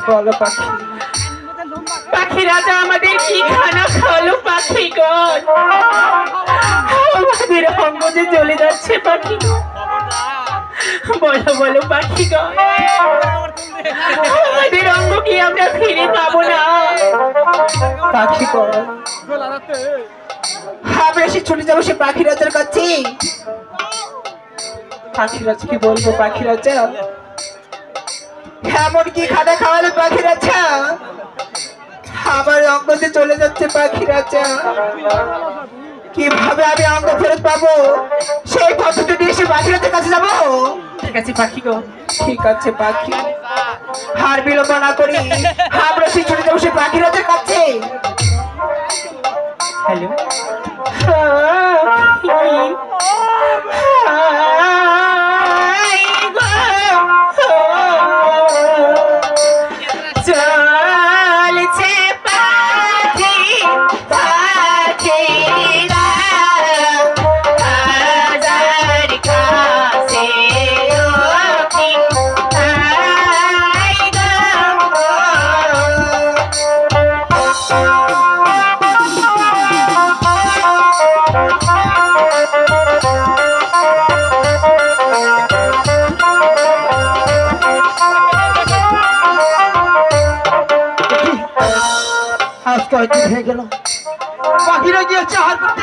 বলো পাখি, পাখি রাজা আমাদের কি খানা খালো পাখি গো, আমাদের অঙ্গ যে চলে যাচ্ছে পাখি গো, বলো বলো পাখি গো, আমাদের অঙ্গ কি আমরা ফিরে পাবো না পাখি গো? আমরা সে ছুটে যাবো সে পাখি রাজার কাছে। পাখি রাজা কি বলবো পাখি রাজা, এমন কি খানা খাওয়ালো পাখি রাজা, আমার অঙ্গতে চলে যাচ্ছে পাখি রাজা, কিভাবে আমি অঙ্গ ফেরত পাবো? সেই পদ্ধতি দিয়ে সে পাখি রাজার কাছে যাবো। ঠিক আছে পাখি গো, ঠিক আছে পাখি, হার বিলম্ব না করি আমরা সে ছুটে যাবো সে পাখি রাজার কাছে। হ্যালো আজকে হয়ে গেল পাখিরা গিয়ে চাহার করতে